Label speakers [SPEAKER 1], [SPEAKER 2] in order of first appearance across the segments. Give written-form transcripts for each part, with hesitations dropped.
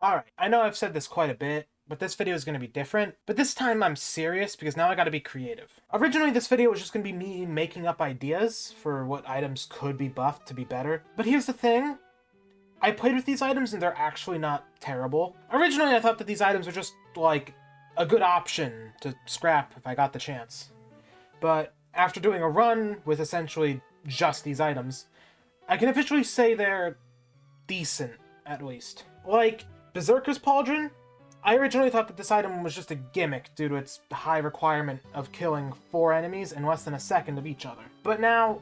[SPEAKER 1] Alright, I know I've said this quite a bit, but this video is going to be different. But this time I'm serious because now I gotta be creative. Originally this video was just going to be me making up ideas for what items could be buffed to be better. But here's the thing, I played with these items and they're actually not terrible. Originally I thought that these items were just, like, a good option to scrap if I got the chance. But after doing a run with essentially just these items, I can officially say they're decent, at least. Like, Berserker's Pauldron? I originally thought that this item was just a gimmick due to its high requirement of killing 4 enemies in less than a second of each other. But now,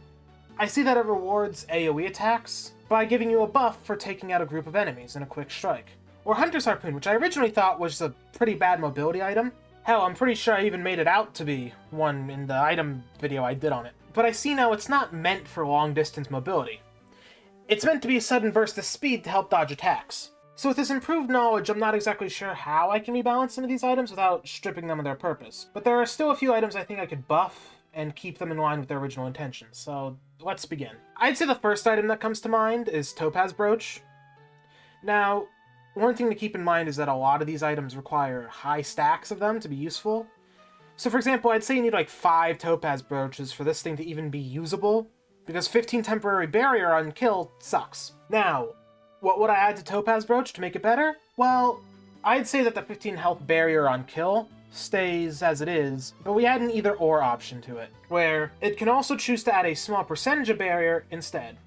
[SPEAKER 1] I see that it rewards AoE attacks by giving you a buff for taking out a group of enemies in a quick strike. Or Hunter's Harpoon, which I originally thought was a pretty bad mobility item. Hell, I'm pretty sure I even made it out to be one in the item video I did on it. But I see now it's not meant for long-distance mobility. It's meant to be a sudden burst of speed to help dodge attacks. So with this improved knowledge, I'm not exactly sure how I can rebalance some of these items without stripping them of their purpose. But there are still a few items I think I could buff and keep them in line with their original intentions, so let's begin. I'd say the first item that comes to mind is Topaz Brooch. Now, one thing to keep in mind is that a lot of these items require high stacks of them to be useful. So for example, I'd say you need like 5 Topaz Brooches for this thing to even be usable, because 15 temporary barrier on kill sucks. Now, what would I add to Topaz Brooch to make it better? Well, I'd say that the 15 health barrier on kill stays as it is, but we add an either-or option to it, where it can also choose to add a small percentage of barrier instead.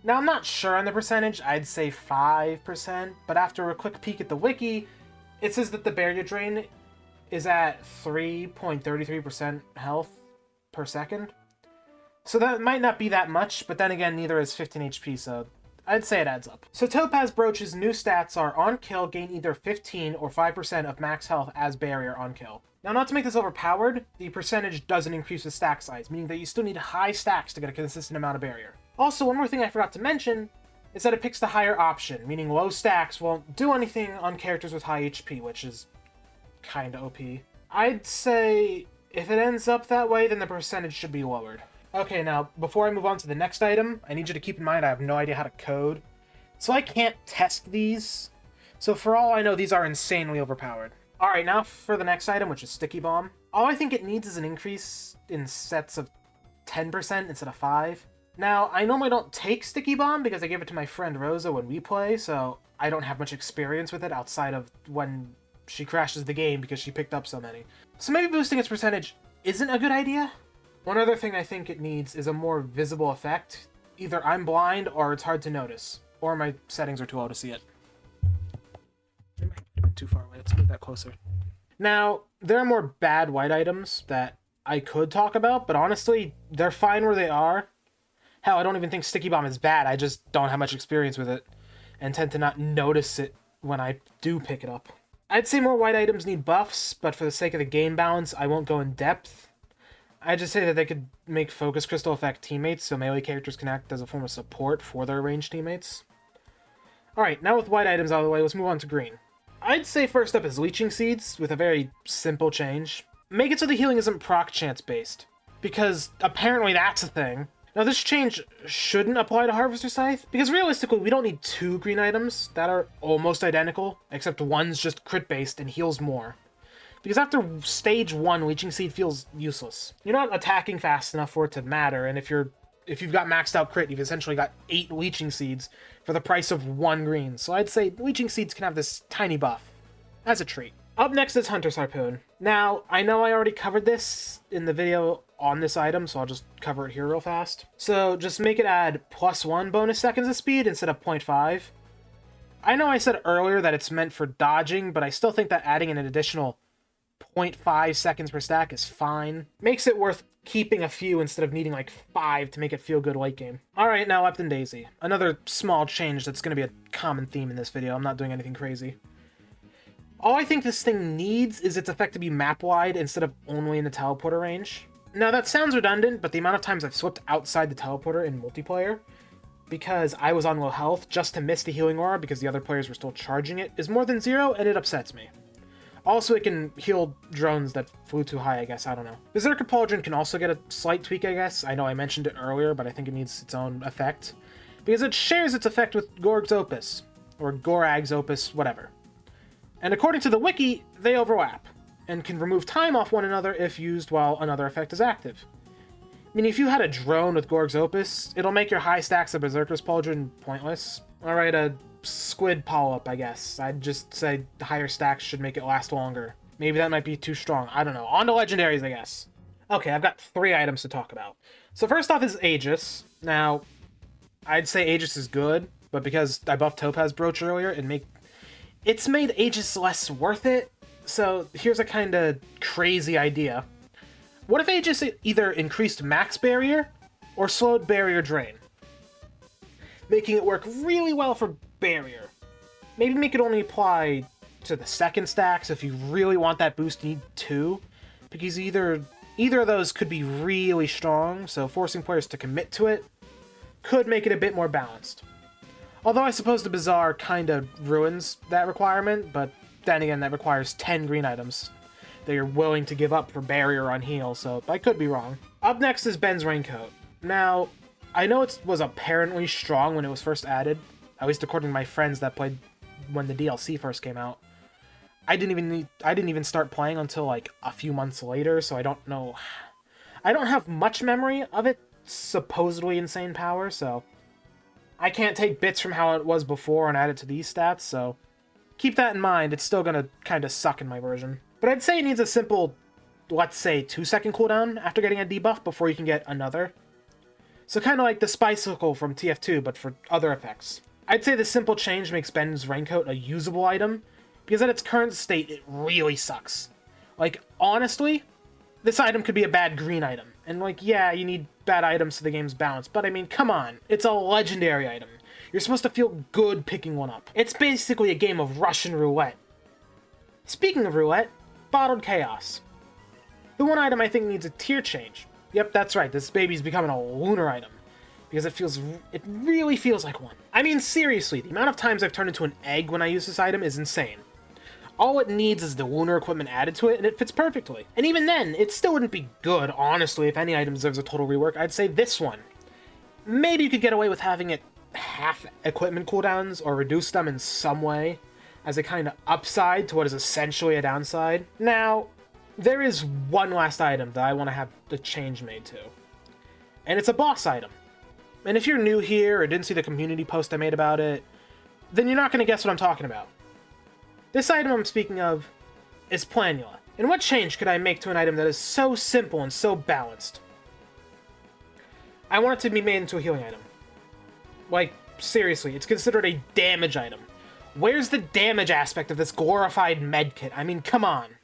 [SPEAKER 1] Now, I'm not sure on the percentage, I'd say 5%, but after a quick peek at the wiki, it says that the barrier drain is at 3.33% health per second. So that might not be that much, but then again, neither is 15 HP, so I'd say it adds up. So Topaz Brooch's new stats are on kill, gain either 15 or 5% of max health as barrier on kill. Now, not to make this overpowered, the percentage doesn't increase with stack size, meaning that you still need high stacks to get a consistent amount of barrier. Also, one more thing I forgot to mention is that it picks the higher option, meaning low stacks won't do anything on characters with high HP, which is kinda OP. I'd say if it ends up that way, then the percentage should be lowered. Okay, now, before I move on to the next item, I need you to keep in mind I have no idea how to code, so I can't test these. So for all I know, these are insanely overpowered. Alright, now for the next item, which is Sticky Bomb. All I think it needs is an increase in sets of 10% instead of 5. Now, I normally don't take Sticky Bomb because I gave it to my friend Rosa when we play, so I don't have much experience with it outside of when she crashes the game because she picked up so many. So maybe boosting its percentage isn't a good idea? One other thing I think it needs is a more visible effect. Either I'm blind or it's hard to notice, or my settings are too low to see it. It might have been too far away. Let's move that closer. Now, there are more bad white items that I could talk about, but honestly, they're fine where they are. Hell, I don't even think Sticky Bomb is bad. I just don't have much experience with it and tend to not notice it when I do pick it up. I'd say more white items need buffs, but for the sake of the game balance, I won't go in depth. I'd just say that they could make Focus Crystal affect teammates, so melee characters can act as a form of support for their ranged teammates. Alright, now with white items out of the way, let's move on to green. I'd say first up is Leeching Seeds, with a very simple change. Make it so the healing isn't proc chance based, because apparently that's a thing. Now this change shouldn't apply to Harvester Scythe, because realistically we don't need 2 green items that are almost identical, except one's just crit based and heals more. Because after stage 1, Leeching Seed feels useless. You're not attacking fast enough for it to matter, and if you've got maxed out crit, you've essentially got 8 Leeching Seeds for the price of 1 green. So I'd say Leeching Seeds can have this tiny buff, as a treat. Up next is Hunter's Harpoon. Now, I know I already covered this in the video on this item, so I'll just cover it here real fast. So just make it add +1 bonus seconds of speed instead of 0.5. I know I said earlier that it's meant for dodging, but I still think that adding an additional 0.5 seconds per stack is fine. Makes it worth keeping a few instead of needing like 5 to make it feel good late game. Alright, now Lepton Daisy. Another small change that's going to be a common theme in this video. I'm not doing anything crazy. All I think this thing needs is its effect to be map-wide instead of only in the teleporter range. Now that sounds redundant, but the amount of times I've slipped outside the teleporter in multiplayer because I was on low health just to miss the healing aura because the other players were still charging it is more than 0, and it upsets me. Also, it can heal drones that flew too high, I guess. I don't know. Berserker Pauldron can also get a slight tweak, I guess. I know I mentioned it earlier, but I think it needs its own effect. Because it shares its effect with Gorg's Opus. or Gorag's Opus, whatever. And according to the wiki, they overlap, and can remove time off one another if used while another effect is active. Meaning if you had a drone with Gorg's Opus, it'll make your high stacks of Berserker's Pauldron pointless. Alright, a Squid Polyp, I guess. I'd just say the higher stacks should make it last longer. Maybe that might be too strong. I don't know. On to legendaries, I guess. Okay, I've got 3 items to talk about. So first off is Aegis. Now, I'd say Aegis is good, but because I buffed Topaz Brooch earlier, it's made Aegis less worth it. So here's a kind of crazy idea. What if Aegis either increased max barrier or slowed barrier drain? Making it work really well for barrier. Maybe make it only apply to the second stacks if you really want that boost, you need 2. Because either of those could be really strong, so forcing players to commit to it could make it a bit more balanced. Although I suppose the Bazaar kinda ruins that requirement, but then again that requires 10 green items that you're willing to give up for barrier on heal, so I could be wrong. Up next is Ben's Raincoat. Now, I know it was apparently strong when it was first added, at least according to my friends that played when the DLC first came out. I didn't even start playing until like a few months later, so I don't know. I don't have much memory of its supposedly insane power, so I can't take bits from how it was before and add it to these stats, so keep that in mind. It's still gonna kind of suck in my version. But I'd say it needs a simple, let's say, 2-second cooldown after getting a debuff before you can get another. So kind of like the Spicicle from TF2, but for other effects. I'd say this simple change makes Ben's Raincoat a usable item, because at its current state, it really sucks. Like, honestly, this item could be a bad green item. And like, yeah, you need bad items so the game's balanced, but I mean, come on, it's a legendary item. You're supposed to feel good picking one up. It's basically a game of Russian roulette. Speaking of roulette, Bottled Chaos. The one item I think needs a tier change. Yep, that's right, this baby's becoming a lunar item. Because it really feels like one. I mean, seriously, the amount of times I've turned into an egg when I use this item is insane. All it needs is the lunar equipment added to it, and it fits perfectly. And even then, it still wouldn't be good, honestly, if any item deserves a total rework. I'd say this one. Maybe you could get away with having it half equipment cooldowns, or reduce them in some way, as a kind of upside to what is essentially a downside. Now, there is one last item that I want to have the change made to. And it's a boss item. And if you're new here or didn't see the community post I made about it, then you're not going to guess what I'm talking about. This item I'm speaking of is Planula. And what change could I make to an item that is so simple and so balanced? I want it to be made into a healing item. Like, seriously, it's considered a damage item. Where's the damage aspect of this glorified medkit? I mean, come on.